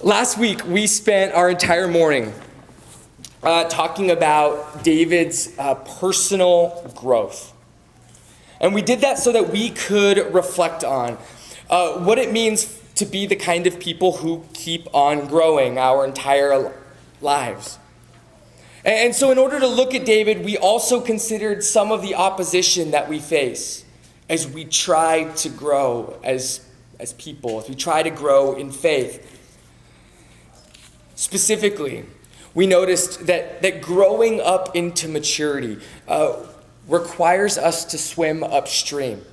Last week, we spent our entire morning talking about David's personal growth. And we did that so that we could reflect on what it means to be the kind of people who keep on growing our entire lives. And so in order to look at David, we also considered some of the opposition that we face as we try to grow as people, as we try to grow in faith. Specifically, we noticed that growing up into maturity requires us to swim upstream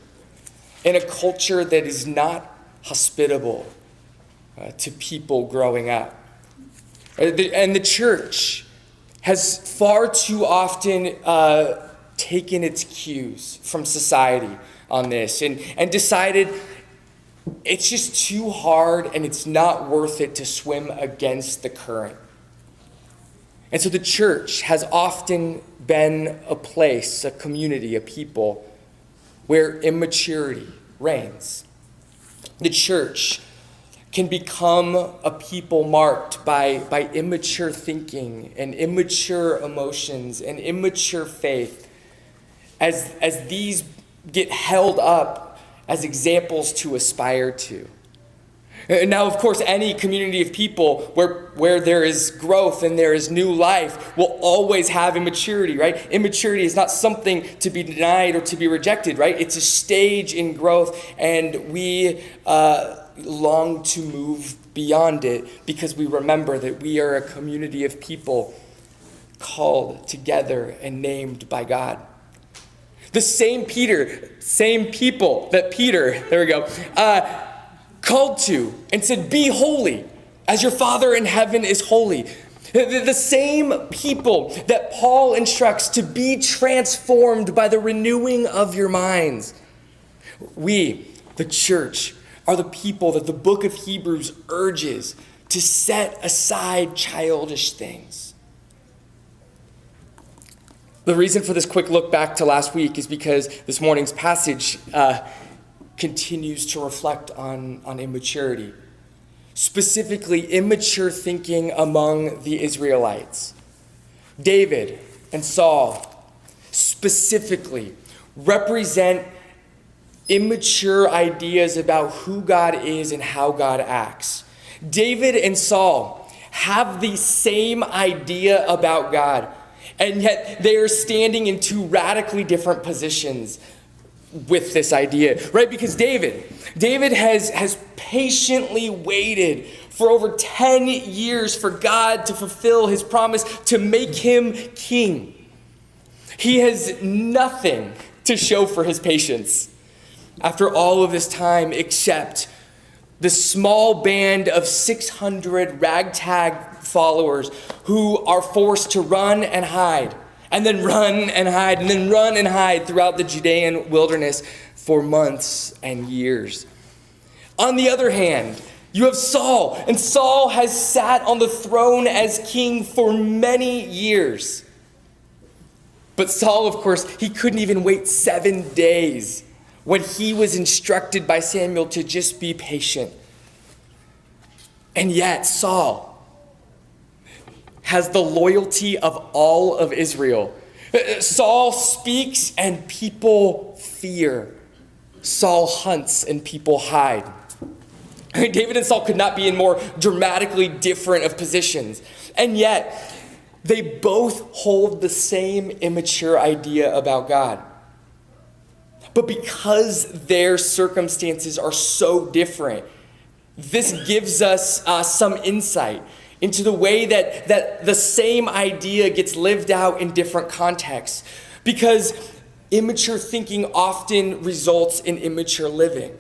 in a culture that is not hospitable to people growing up. And the church has far too often taken its cues from society on this and decided it's just too hard and it's not worth it to swim against the current. And so the church has often been a place, a community, a people where immaturity reigns. The church can become a people marked by immature thinking and immature emotions and immature faith as these get held up as examples to aspire to. Now, of course, any community of people where there is growth and there is new life will always have immaturity, right? Immaturity is not something to be denied or to be rejected, right? It's a stage in growth, and we long to move beyond it because we remember that we are a community of people called together and named by God. The same people that Peter, called to and said, "Be holy as your Father in heaven is holy." The same people that Paul instructs to be transformed by the renewing of your minds. We, the church, are the people that the book of Hebrews urges to set aside childish things. The reason for this quick look back to last week is because this morning's passage continues to reflect on immaturity, specifically immature thinking among the Israelites. David and Saul specifically represent immature ideas about who God is and how God acts. David and Saul have the same idea about God, and yet they are standing in two radically different positions with this idea, right? Because David has patiently waited for over 10 years for God to fulfill his promise to make him king. He has nothing to show for his patience after all of this time except the small band of 600 ragtag followers who are forced to run and hide, and then run and hide, and then run and hide throughout the Judean wilderness for months and years. On the other hand, you have Saul, and Saul has sat on the throne as king for many years. But Saul, of course, he couldn't even wait 7 days when he was instructed by Samuel to just be patient. And yet Saul has the loyalty of all of Israel. Saul speaks and people fear. Saul hunts and people hide. David and Saul could not be in more dramatically different of positions. And yet, they both hold the same immature idea about God. But because their circumstances are so different, this gives us some insight into the way that the same idea gets lived out in different contexts. Because immature thinking often results in immature living.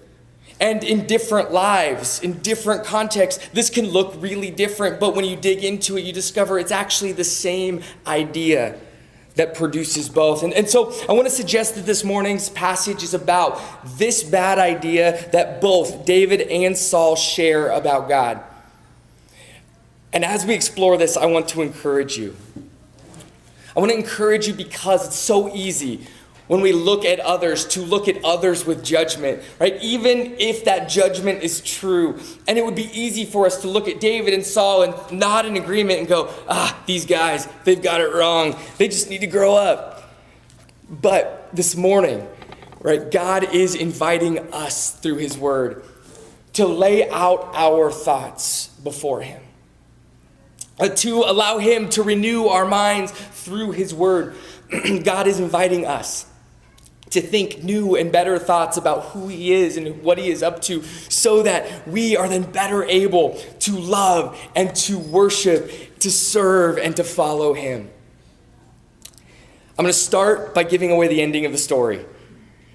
And in different lives, in different contexts, this can look really different. But when you dig into it, you discover it's actually the same idea that produces both. And so I want to suggest that this morning's passage is about this bad idea that both David and Saul share about God. And as we explore this, I want to encourage you. I want to encourage you because it's so easy when we look at others, to look at others with judgment, right? Even if that judgment is true. And it would be easy for us to look at David and Saul and nod in agreement and go, these guys, they've got it wrong. They just need to grow up. But this morning, right, God is inviting us through his word to lay out our thoughts before him, to allow him to renew our minds through his word. God is inviting us to think new and better thoughts about who he is and what he is up to, so that we are then better able to love and to worship, to serve and to follow him. I'm going to start by giving away the ending of the story.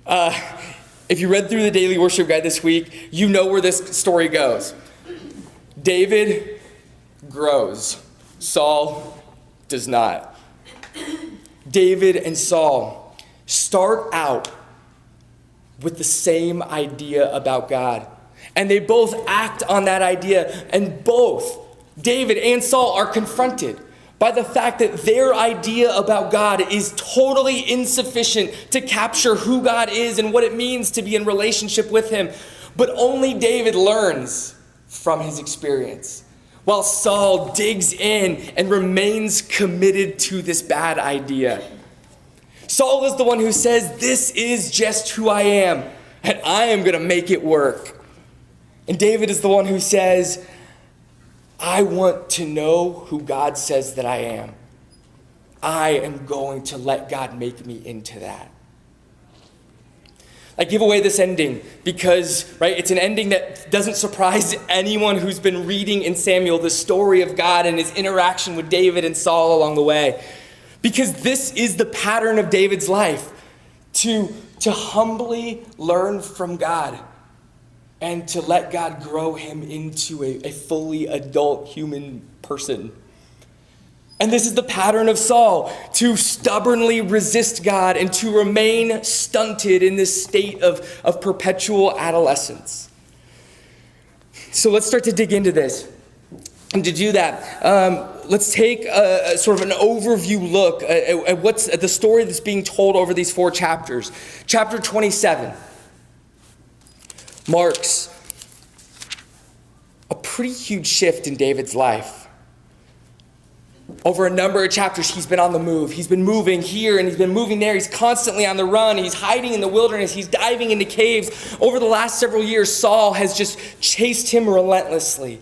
If you read through the daily worship guide this week, you know where this story goes. David grows. Saul does not. David and Saul start out with the same idea about God. And they both act on that idea. And both David and Saul are confronted by the fact that their idea about God is totally insufficient to capture who God is and what it means to be in relationship with him. But only David learns from his experience, while Saul digs in and remains committed to this bad idea. Saul is the one who says, this is just who I am, and I am going to make it work. And David is the one who says, I want to know who God says that I am. I am going to let God make me into that. I give away this ending because, right, it's an ending that doesn't surprise anyone who's been reading in Samuel the story of God and his interaction with David and Saul along the way. Because this is the pattern of David's life, to humbly learn from God and to let God grow him into a fully adult human person. And this is the pattern of Saul, to stubbornly resist God and to remain stunted in this state of perpetual adolescence. So let's start to dig into this. And to do that, let's take a sort of an overview look at what's at the story that's being told over these 4 chapters. Chapter 27 marks a pretty huge shift in David's life. Over a number of chapters, he's been on the move. He's been moving here and he's been moving there. He's constantly on the run. He's hiding in the wilderness. He's diving into caves. Over the last several years, Saul has just chased him relentlessly.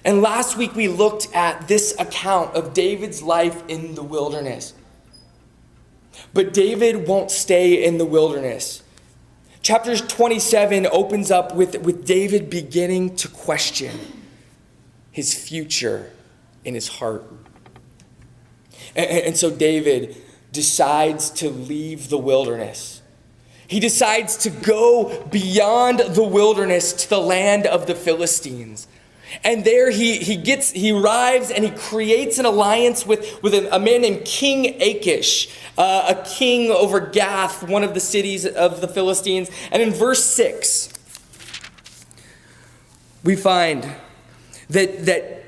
And last week we looked at this account of David's life in the wilderness. But David won't stay in the wilderness. Chapter 27 opens up with David beginning to question his future in his heart. And so David decides to leave the wilderness. He decides to go beyond the wilderness to the land of the Philistines. And there he arrives and he creates an alliance with a man named King Achish, a king over Gath, one of the cities of the Philistines. And in verse 6, we find that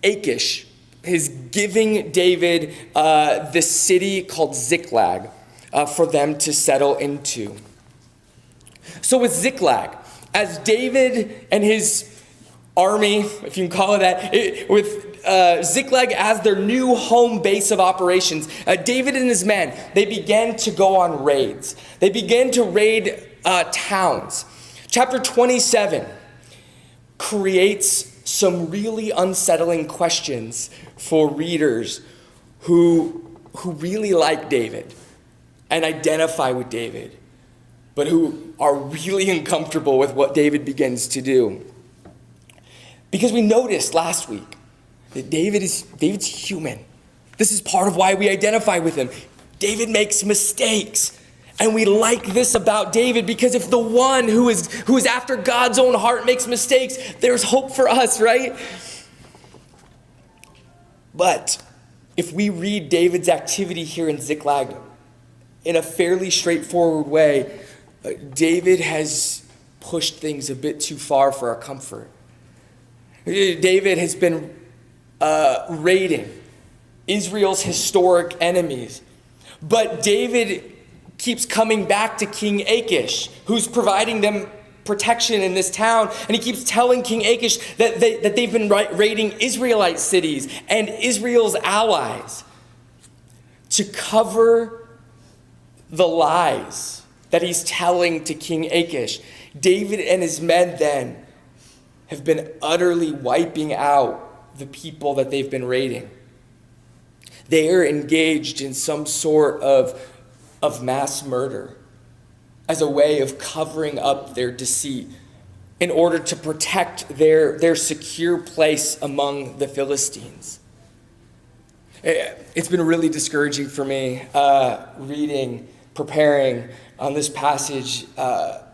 Achish is giving David this city called Ziklag for them to settle into. So with Ziklag, as David and his army, if you can call it that, with Ziklag as their new home base of operations, David and his men, they began to go on raids. They began to raid towns. Chapter 27 creates some really unsettling questions for readers who really like David and identify with David, but who are really uncomfortable with what David begins to do. Because we noticed last week that David's human. This is part of why we identify with him. David makes mistakes. And we like this about David, because if the one who is after God's own heart makes mistakes, there's hope for us, right? But if we read David's activity here in Ziklag in a fairly straightforward way, David has pushed things a bit too far for our comfort. David has been raiding Israel's historic enemies. But David keeps coming back to King Achish, who's providing them protection in this town. And he keeps telling King Achish that they've been raiding Israelite cities and Israel's allies to cover the lies that he's telling to King Achish. David and his men then have been utterly wiping out the people that they've been raiding. They are engaged in some sort of mass murder as a way of covering up their deceit in order to protect their secure place among the Philistines. It's been really discouraging for me preparing on this passage,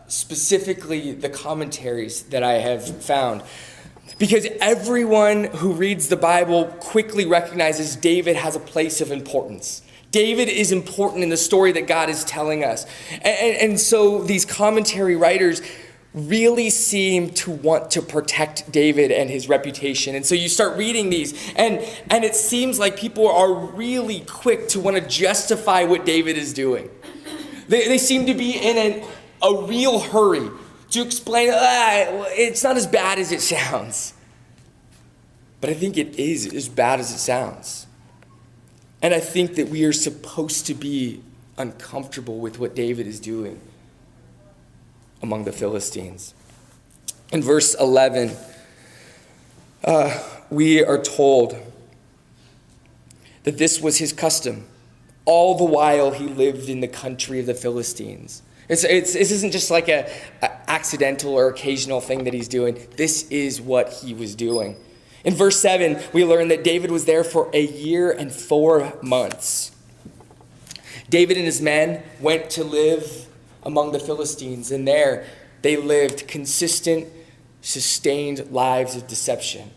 specifically the commentaries that I have found. Because everyone who reads the Bible quickly recognizes David has a place of importance. David is important in the story that God is telling us. And so these commentary writers really seem to want to protect David and his reputation. And so you start reading these, and it seems like people are really quick to want to justify what David is doing. They seem to be in a real hurry to explain, it's not as bad as it sounds. But I think it is as bad as it sounds. And I think that we are supposed to be uncomfortable with what David is doing among the Philistines. In verse 11, we are told that this was his custom all the while he lived in the country of the Philistines. This isn't just like a accidental or occasional thing that he's doing. This is what he was doing. In verse 7, we learn that David was there for 1 year and 4 months. David and his men went to live among the Philistines, and there they lived consistent, sustained lives of deception.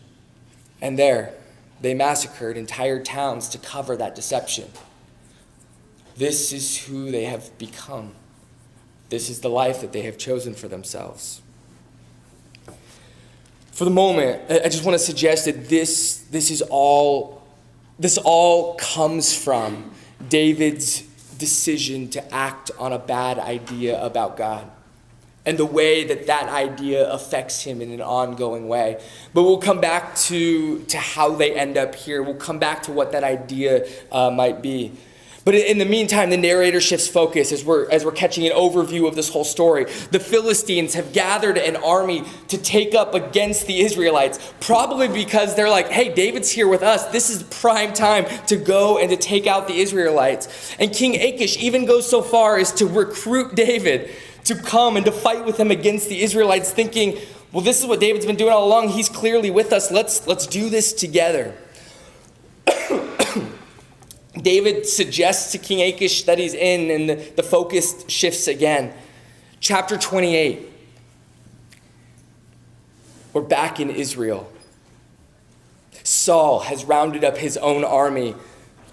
And there they massacred entire towns to cover that deception. This is who they have become. This is the life that they have chosen for themselves. For the moment, I just want to suggest that this all comes from David's decision to act on a bad idea about God and the way that idea affects him in an ongoing way. But we'll come back to how they end up here. We'll come back to what that idea might be. But in the meantime, the narrator shifts focus as we're catching an overview of this whole story. The Philistines have gathered an army to take up against the Israelites, probably because they're like, hey, David's here with us. This is prime time to go and to take out the Israelites. And King Achish even goes so far as to recruit David to come and to fight with him against the Israelites, thinking, well, this is what David's been doing all along. He's clearly with us. Let's do this together. David suggests to King Achish that he's in, and the focus shifts again. Chapter 28. We're back in Israel. Saul has rounded up his own army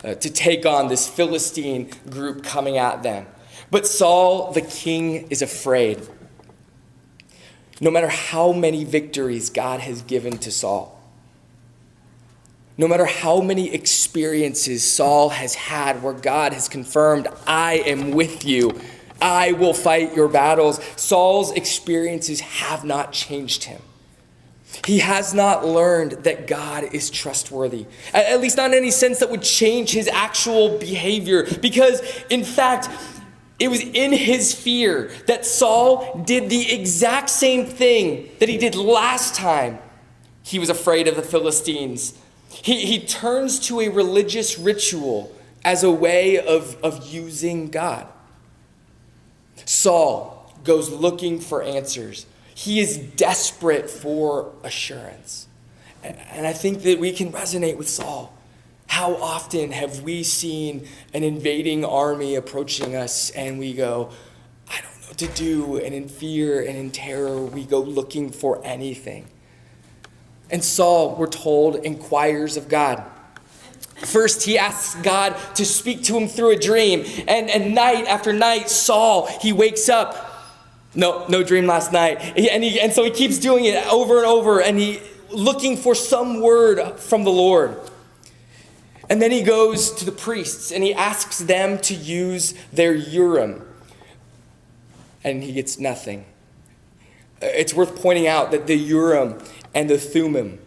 to take on this Philistine group coming at them. But Saul, the king, is afraid. No matter how many victories God has given to Saul, no matter how many experiences Saul has had where God has confirmed, I am with you, I will fight your battles, Saul's experiences have not changed him. He has not learned that God is trustworthy, at least not in any sense that would change his actual behavior, because in fact, it was in his fear that Saul did the exact same thing that he did last time he was afraid of the Philistines. He turns to a religious ritual as a way of using God. Saul goes looking for answers. He is desperate for assurance. And I think that we can resonate with Saul. How often have we seen an invading army approaching us and we go, I don't know what to do, and in fear and in terror we go looking for anything. And Saul, we're told, inquires of God. First, he asks God to speak to him through a dream. And night after night, Saul, he wakes up. No dream last night. And so he keeps doing it over and over, and he looking for some word from the Lord. And then he goes to the priests and he asks them to use their Urim. And he gets nothing. It's worth pointing out that the Urim and the Thummim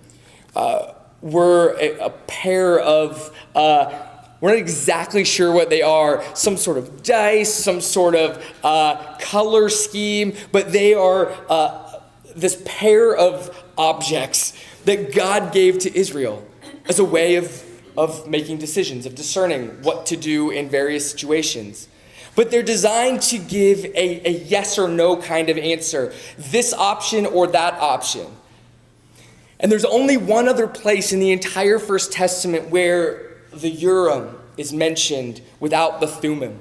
were a pair of, we're not exactly sure what they are, some sort of dice, some sort of color scheme, but they are this pair of objects that God gave to Israel as a way of making decisions, of discerning what to do in various situations. But they're designed to give a yes or no kind of answer, this option or that option. And there's only one other place in the entire First Testament where the Urim is mentioned without the Thummim.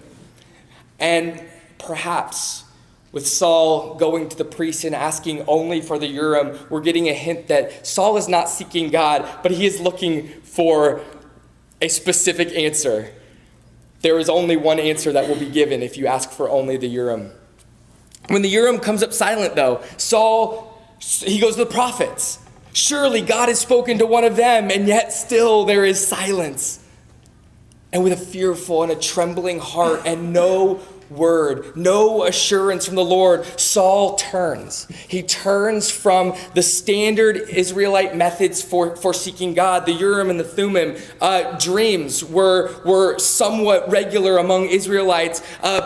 And perhaps with Saul going to the priest and asking only for the Urim, we're getting a hint that Saul is not seeking God, but he is looking for a specific answer. There is only one answer that will be given if you ask for only the Urim. When the Urim comes up silent, though, Saul, he goes to the prophets. Surely God has spoken to one of them, and yet still there is silence. And with a fearful and a trembling heart and no word, no assurance from the Lord, Saul turns. He turns from the standard Israelite methods for seeking God, the Urim and the Thummim. Dreams were somewhat regular among Israelites,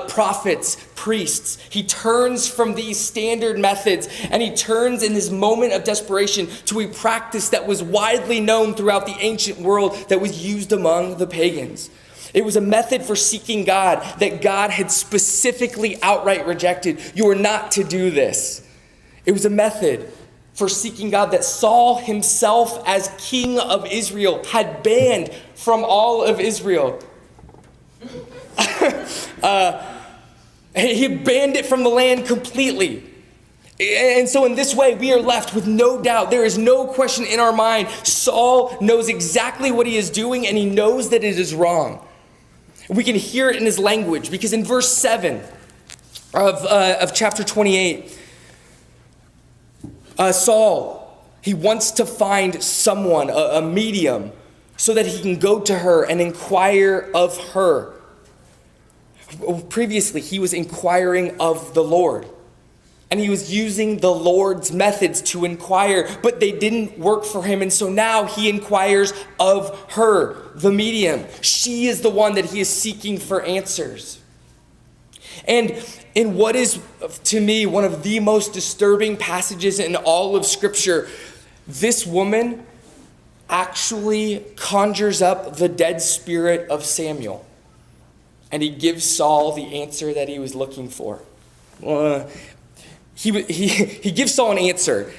prophets, priests. He turns from these standard methods and he turns in this moment of desperation to a practice that was widely known throughout the ancient world that was used among the pagans. It was a method for seeking God that God had specifically outright rejected. You are not to do this. It was a method for seeking God that Saul himself, as king of Israel, had banned from all of Israel. He banned it from the land completely. And so in this way, we are left with no doubt. There is no question in our mind. Saul knows exactly what he is doing, and he knows that it is wrong. We can hear it in his language, because in verse 7 of chapter 28, Saul, he wants to find someone, a medium, so that he can go to her and inquire of her. Previously, he was inquiring of the Lord. And he was using the Lord's methods to inquire, but they didn't work for him. And so now he inquires of her, the medium. She is the one that he is seeking for answers. And in what is, to me, one of the most disturbing passages in all of Scripture, this woman actually conjures up the dead spirit of Samuel. And he gives Saul the answer that he was looking for. He gives Saul an answer.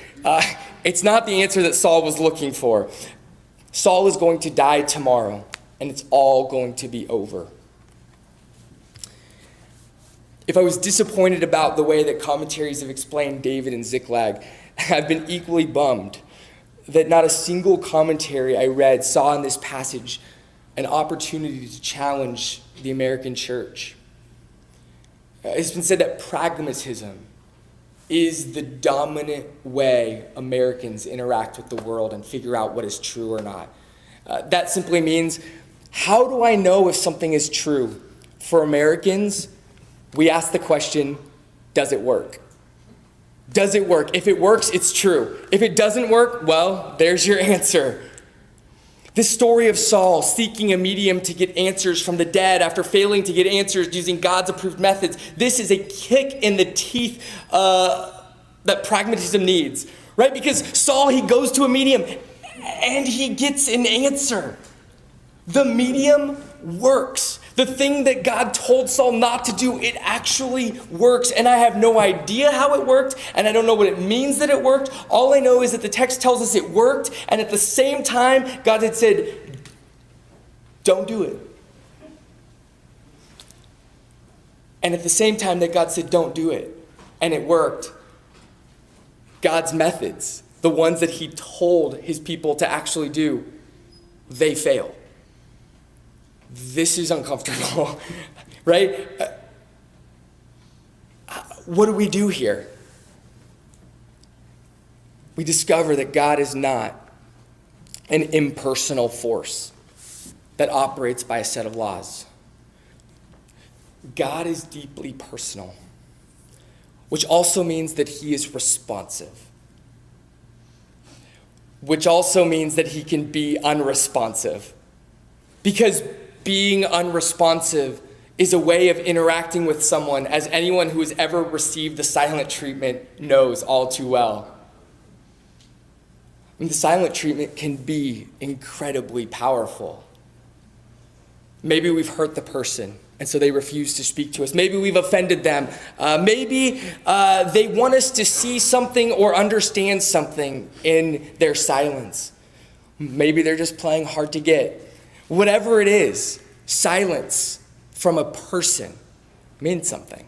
It's not the answer that Saul was looking for. Saul is going to die tomorrow, and it's all going to be over. If I was disappointed about the way that commentaries have explained David and Ziklag, I've been equally bummed that not a single commentary I read saw in this passage an opportunity to challenge the American church. It's been said that pragmatism is the dominant way Americans interact with the world and figure out what is true or not. That simply means, how do I know if something is true? For Americans, we ask the question, does it work? Does it work? If it works, it's true. If it doesn't work, well, there's your answer. This story of Saul seeking a medium to get answers from the dead after failing to get answers using God's approved methods, this is a kick in the teeth that pragmatism needs, right? Because Saul, he goes to a medium and he gets an answer. The medium works. The thing that God told Saul not to do, it actually works. And I have no idea how it worked, and I don't know what it means that it worked. All I know is that the text tells us it worked, and at the same time, God had said, don't do it. And at the same time that God said, don't do it, and it worked, God's methods, the ones that he told his people to actually do, they fail. This is uncomfortable, right? What do we do here? We discover that God is not an impersonal force. that operates by a set of laws. God is deeply personal, which also means that he is responsive, which also means that he can be unresponsive. Because being unresponsive is a way of interacting with someone, as anyone who has ever received the silent treatment knows all too well. The silent treatment can be incredibly powerful. Maybe we've hurt the person, and so they refuse to speak to us. Maybe we've offended them. Maybe they want us to see something or understand something in their silence. Maybe they're just playing hard to get. Whatever it is, silence from a person means something.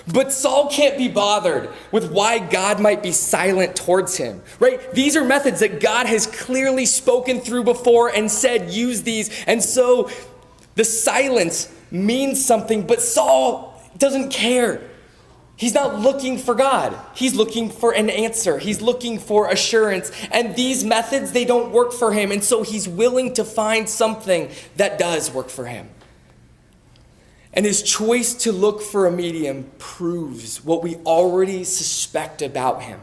But Saul can't be bothered with why God might be silent towards him, right? These are methods that God has clearly spoken through before and said, use these. And so the silence means something, but Saul doesn't care. He's not looking for God. He's looking for an answer. He's looking for assurance. And these methods, they don't work for him. And so he's willing to find something that does work for him. And his choice to look for a medium proves what we already suspect about him.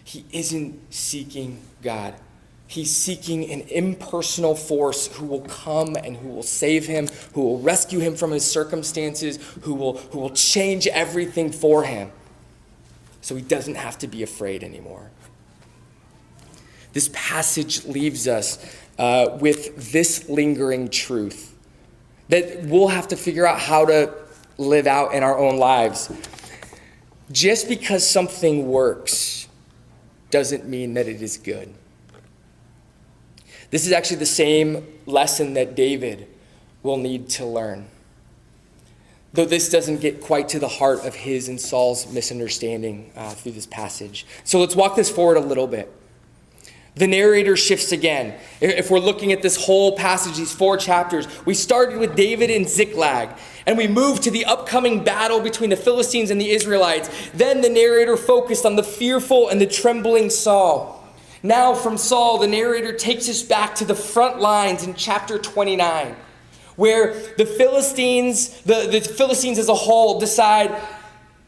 He isn't seeking God. He's seeking an impersonal force who will come and who will save him, who will rescue him from his circumstances, who will change everything for him, so he doesn't have to be afraid anymore. This passage leaves us with this lingering truth that we'll have to figure out how to live out in our own lives. Just because something works doesn't mean that it is good. This is actually the same lesson that David will need to learn, though this doesn't get quite to the heart of his and Saul's misunderstanding through this passage. So let's walk this forward a little bit. The narrator shifts again. If we're looking at this whole passage, these 4 chapters, we started with David in Ziklag, and we moved to the upcoming battle between the Philistines and the Israelites. Then the narrator focused on the fearful and the trembling Saul. Now from Saul, the narrator takes us back to the front lines in chapter 29, where the Philistines as a whole decide,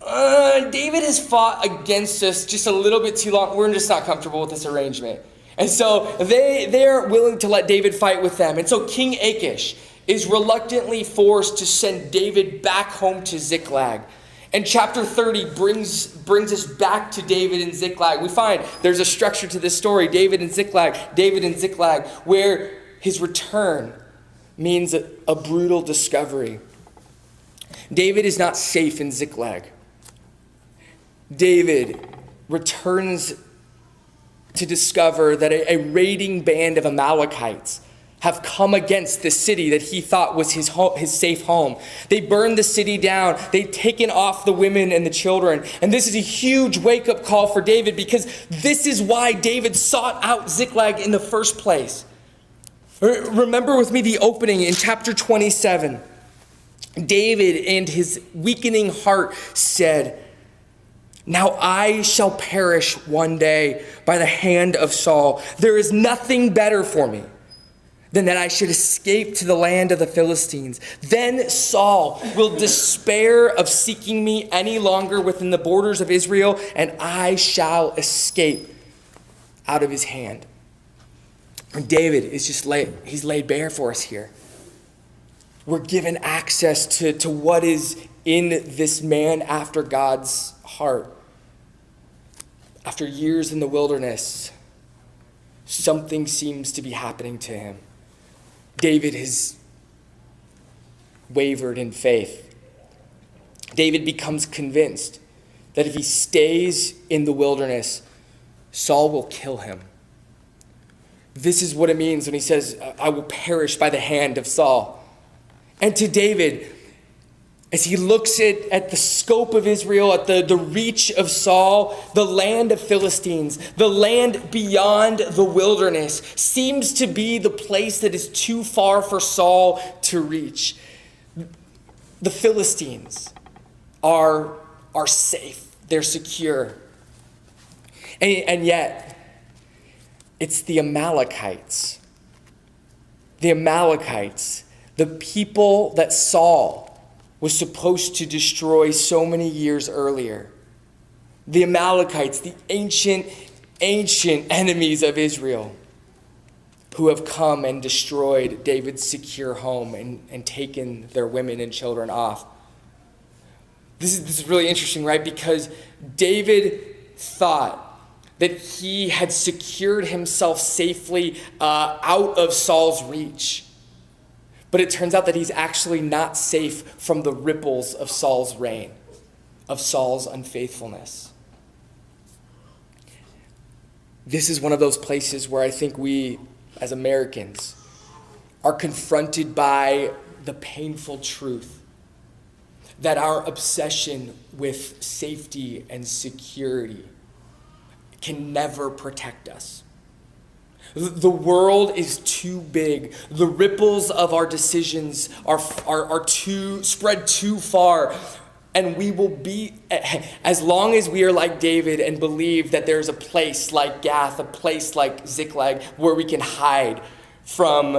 David has fought against us just a little bit too long. We're just not comfortable with this arrangement. And so they're willing to let David fight with them. And so King Achish is reluctantly forced to send David back home to Ziklag. And chapter 30 brings us back to David and Ziklag. We find there's a structure to this story, David and Ziklag, where his return means a brutal discovery. David is not safe in Ziklag. David returns to discover that a raiding band of Amalekites have come against the city that he thought was his safe home. They burned the city down. They've taken off the women and the children. And this is a huge wake-up call for David, because this is why David sought out Ziklag in the first place. Remember with me the opening in chapter 27. David, in his weakening heart, said, "Now I shall perish one day by the hand of Saul. There is nothing better for me than that I should escape to the land of the Philistines. Then Saul will despair of seeking me any longer within the borders of Israel, and I shall escape out of his hand." And David is he's laid bare for us here. We're given access to what is in this man after God's heart. After years in the wilderness, something seems to be happening to him. David has wavered in faith. David becomes convinced that if he stays in the wilderness, Saul will kill him. This is what it means when he says, "I will perish by the hand of Saul." And to David, as he looks at the scope of Israel, at the reach of Saul, the land of Philistines, the land beyond the wilderness, seems to be the place that is too far for Saul to reach. The Philistines are safe. They're secure. And yet, it's the Amalekites the Amalekites, the people that Saul was supposed to destroy so many years earlier. The Amalekites, the ancient enemies of Israel, who have come and destroyed David's secure home and taken their women and children off. This is really interesting, right? Because David thought that he had secured himself safely out of Saul's reach. But it turns out that he's actually not safe from the ripples of Saul's reign, of Saul's unfaithfulness. This is one of those places where I think we, as Americans, are confronted by the painful truth that our obsession with safety and security can never protect us. The world is too big. The ripples of our decisions are too spread too far. And we will be, as long as we are like David and believe that there's a place like Gath, a place like Ziklag, where we can hide from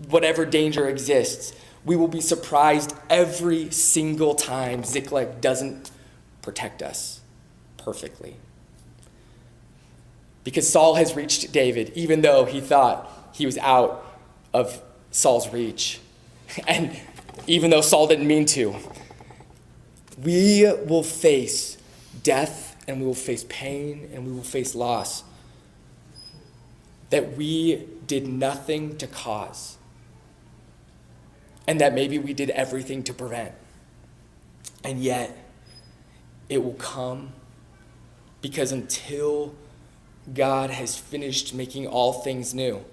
whatever danger exists, we will be surprised every single time Ziklag doesn't protect us perfectly. Because Saul has reached David, even though he thought he was out of Saul's reach. And even though Saul didn't mean to. We will face death, and we will face pain, and we will face loss that we did nothing to cause, and that maybe we did everything to prevent. And yet, it will come, because until God has finished making all things new,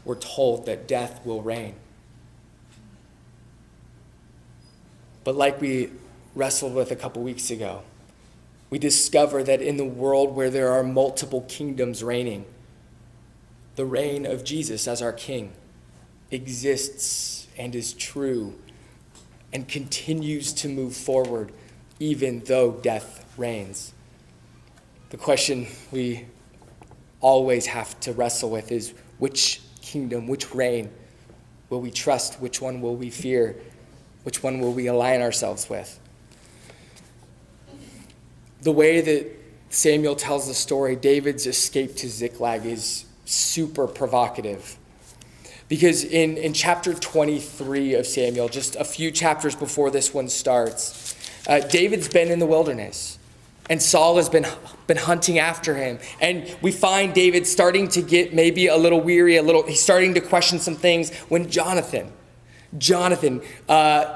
we're told that death will reign. But like we wrestled with a couple weeks ago, we discover that in the world where there are multiple kingdoms reigning, the reign of Jesus as our King exists and is true and continues to move forward even though death reigns. The question we always have to wrestle with is, which kingdom, which reign will we trust? Which one will we fear? Which one will we align ourselves with? The way that Samuel tells the story, David's escape to Ziklag, is super provocative. Because in chapter 23 of Samuel, just a few chapters before this one starts, David's been in the wilderness. And Saul has been hunting after him. And we find David starting to get maybe a little weary, he's starting to question some things when Jonathan,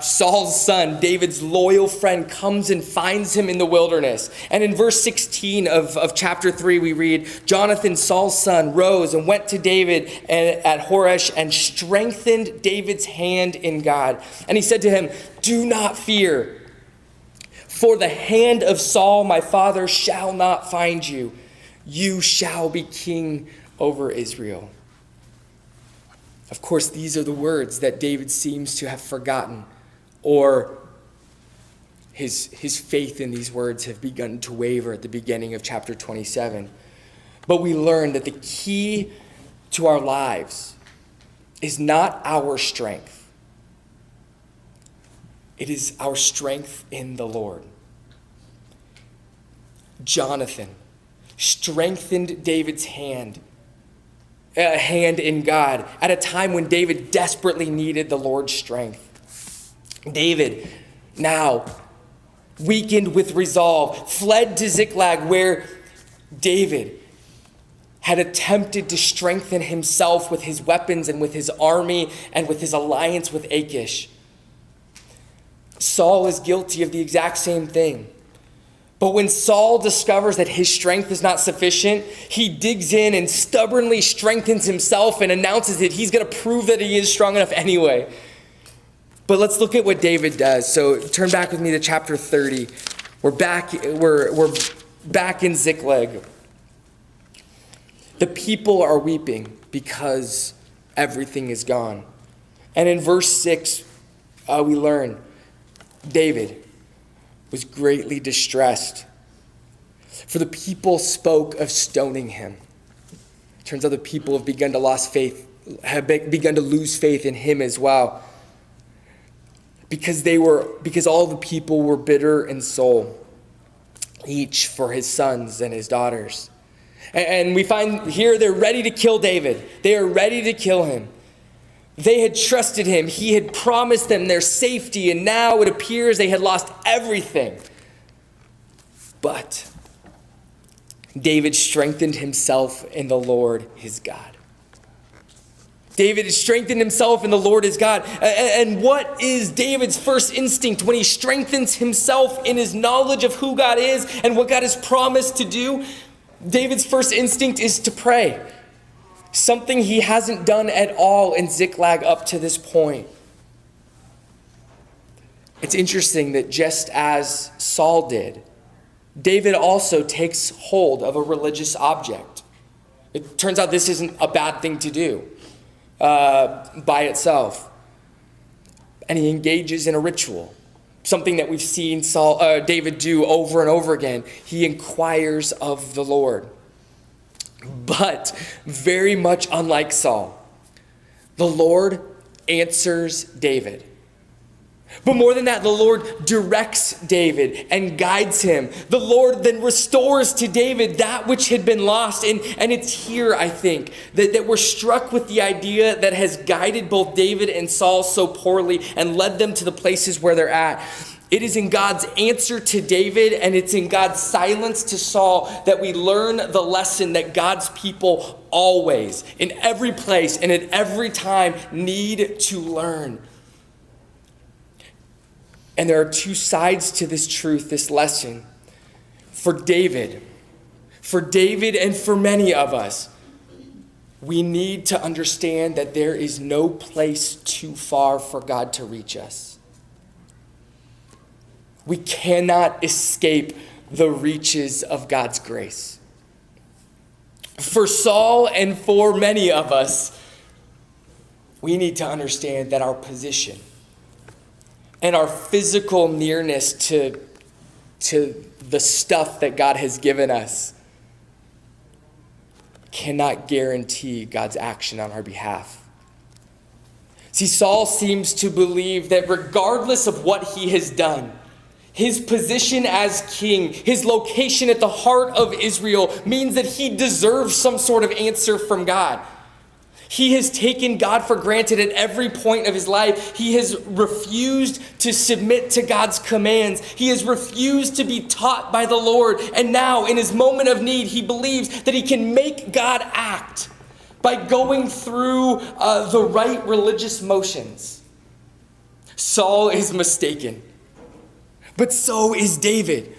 Saul's son, David's loyal friend, comes and finds him in the wilderness. And in verse 16 of chapter 3, we read, Jonathan, Saul's son, rose and went to David at Horesh and strengthened David's hand in God. And he said to him, do not fear, for the hand of Saul, my father, shall not find you. You shall be king over Israel. Of course, these are the words that David seems to have forgotten, or his faith in these words have begun to waver at the beginning of chapter 27. But we learn that the key to our lives is not our strength. It is our strength in the Lord. Jonathan strengthened David's hand in God at a time when David desperately needed the Lord's strength. David, now weakened with resolve, fled to Ziklag, where David had attempted to strengthen himself with his weapons and with his army and with his alliance with Achish. Saul is guilty of the exact same thing. But when Saul discovers that his strength is not sufficient, he digs in and stubbornly strengthens himself and announces that he's going to prove that he is strong enough anyway. But let's look at what David does. So turn back with me to chapter 30. We're back in Ziklag. The people are weeping because everything is gone. And in verse 6, we learn David was greatly distressed, for the people spoke of stoning him. It turns out the people have begun to lose faith begun to lose faith in him as well. Because all the people were bitter in soul, each for his sons and his daughters. And we find here they're ready to kill David. They are ready to kill him. They had trusted him. He had promised them their safety, and now it appears they had lost everything. But David strengthened himself in the Lord his God. David has strengthened himself in the Lord his God. And what is David's first instinct when he strengthens himself in his knowledge of who God is and what God has promised to do? David's first instinct is to pray. Something he hasn't done at all in Ziklag up to this point. It's interesting that just as Saul did, David also takes hold of a religious object. It turns out this isn't a bad thing to do by itself. And he engages in a ritual, something that we've seen David do over and over again. He inquires of the Lord. But very much unlike Saul, the Lord answers David. But more than that, the Lord directs David and guides him. The Lord then restores to David that which had been lost. And it's here, I think, that we're struck with the idea that has guided both David and Saul so poorly and led them to the places where they're at. It is in God's answer to David and it's in God's silence to Saul that we learn the lesson that God's people always, in every place and at every time, need to learn. And there are two sides to this truth, this lesson. For David and for many of us, we need to understand that there is no place too far for God to reach us. We cannot escape the reaches of God's grace. For Saul and for many of us, we need to understand that our position and our physical nearness to the stuff that God has given us cannot guarantee God's action on our behalf. See, Saul seems to believe that regardless of what he has done, his position as king, his location at the heart of Israel means that he deserves some sort of answer from God. He has taken God for granted at every point of his life. He has refused to submit to God's commands. He has refused to be taught by the Lord. And now, in his moment of need, he believes that he can make God act by going through the right religious motions. Saul is mistaken, but so is David.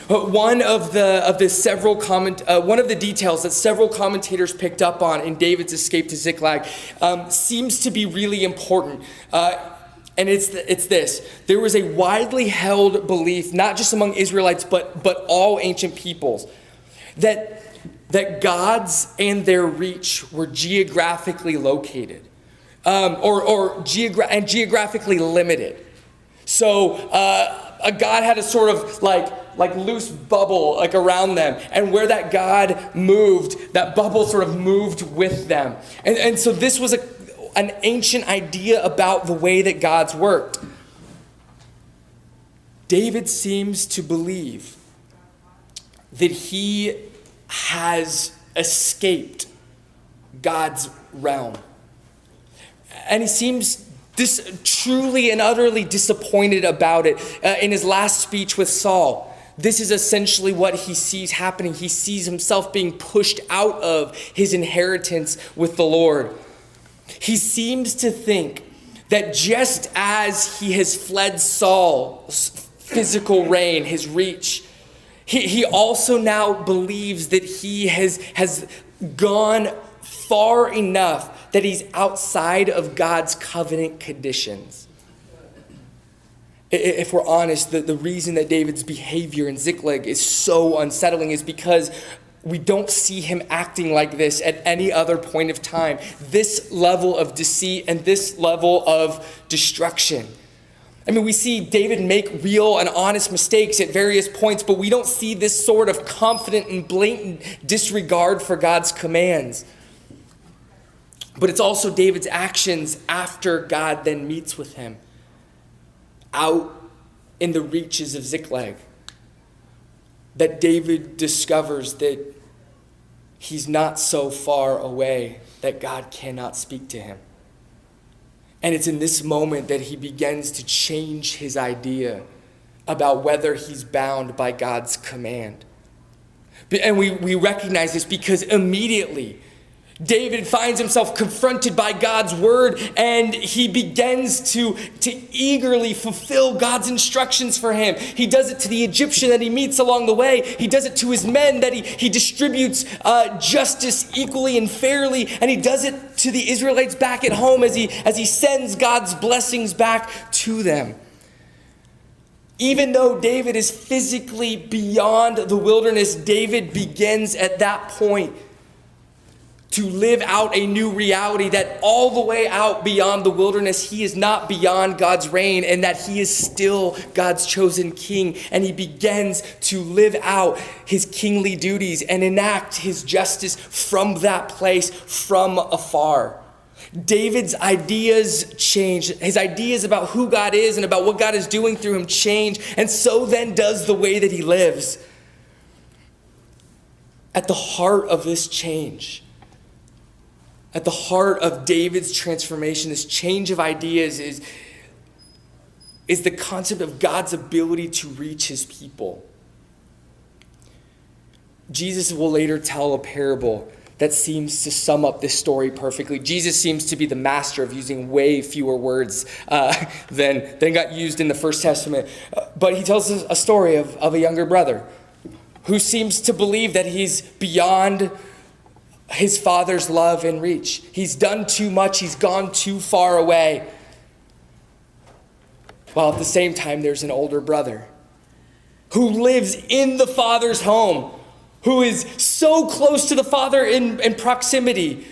One of the details that several commentators picked up on in David's escape to Ziklag seems to be really important. And it's this. There was a widely held belief, not just among Israelites, but all ancient peoples, that gods and their reach were geographically located, and geographically limited. So a god had a sort of like loose bubble like around them, and where that god moved, that bubble sort of moved with them. And so this was an ancient idea about the way that gods worked. David seems to believe that he has escaped God's realm. And he seems truly and utterly disappointed about it. In his last speech with Saul, this is essentially what he sees happening. He sees himself being pushed out of his inheritance with the Lord. He seems to think that just as he has fled Saul's physical reign, his reach, he also now believes that he has gone far enough that he's outside of God's covenant conditions. If we're honest, the reason that David's behavior in Ziklag is so unsettling is because we don't see him acting like this at any other point of time. This level of deceit and this level of destruction. I mean, we see David make real and honest mistakes at various points, but we don't see this sort of confident and blatant disregard for God's commands. But it's also David's actions after God then meets with him out in the reaches of Ziklag that David discovers that he's not so far away that God cannot speak to him. And it's in this moment that he begins to change his idea about whether he's bound by God's command. And we recognize this because immediately David finds himself confronted by God's word, and he begins to eagerly fulfill God's instructions for him. He does it to the Egyptian that he meets along the way. He does it to his men, that he distributes justice equally and fairly, and he does it to the Israelites back at home as he sends God's blessings back to them. Even though David is physically beyond the wilderness, David begins at that point to live out a new reality, that all the way out beyond the wilderness, he is not beyond God's reign, and that he is still God's chosen king. And he begins to live out his kingly duties and enact his justice from that place, from afar. David's ideas change. His ideas about who God is and about what God is doing through him change, and so then does the way that he lives. At the heart of this change, at the heart of David's transformation, this change of ideas is the concept of God's ability to reach his people. Jesus will later tell a parable that seems to sum up this story perfectly. Jesus seems to be the master of using way fewer words than got used in the First Testament. But he tells us a story of a younger brother who seems to believe that he's beyond his father's love and reach. He's done too much. He's gone too far away. While at the same time, there's an older brother who lives in the father's home, who is so close to the father in proximity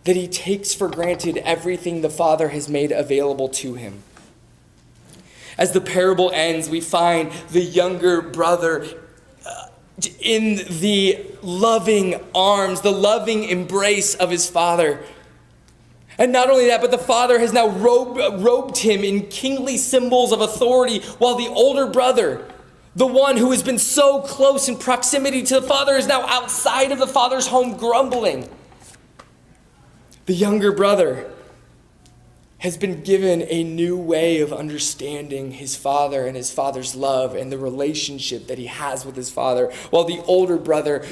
that he takes for granted everything the father has made available to him. As the parable ends, we find the younger brother in the loving arms, the loving embrace of his father. And not only that, but the father has now robed him in kingly symbols of authority, while the older brother, the one who has been so close in proximity to the father, is now outside of the father's home grumbling. The younger brother has been given a new way of understanding his father and his father's love and the relationship that he has with his father, while the older brother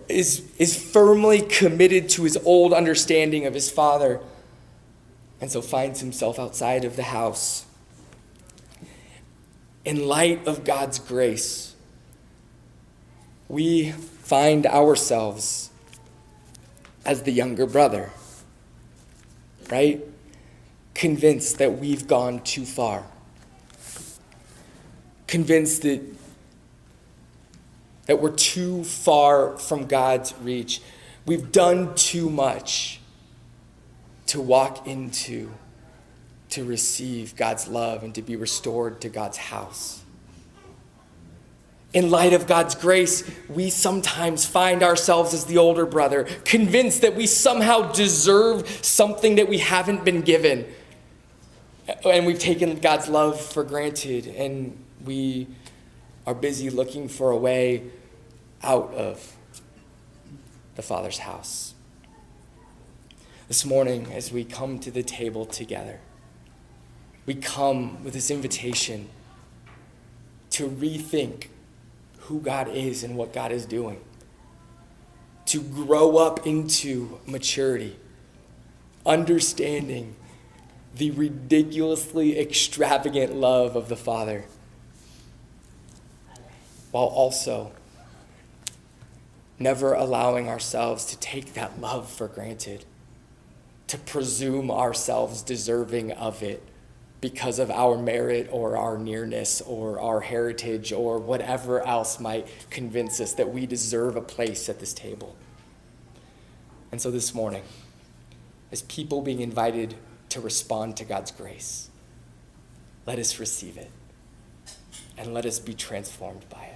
is firmly committed to his old understanding of his father, and so finds himself outside of the house. In light of God's grace, we find ourselves as the younger brother, right? Convinced that we've gone too far. Convinced that we're too far from God's reach. We've done too much to walk into, to receive God's love and to be restored to God's house. In light of God's grace, we sometimes find ourselves as the older brother, convinced that we somehow deserve something that we haven't been given. And we've taken God's love for granted, and we are busy looking for a way out of the Father's house. This morning, as we come to the table together, we come with this invitation to rethink who God is and what God is doing, to grow up into maturity, understanding the ridiculously extravagant love of the Father, while also never allowing ourselves to take that love for granted, to presume ourselves deserving of it because of our merit or our nearness or our heritage or whatever else might convince us that we deserve a place at this table. And so this morning, as people being invited to respond to God's grace, let us receive it and let us be transformed by it.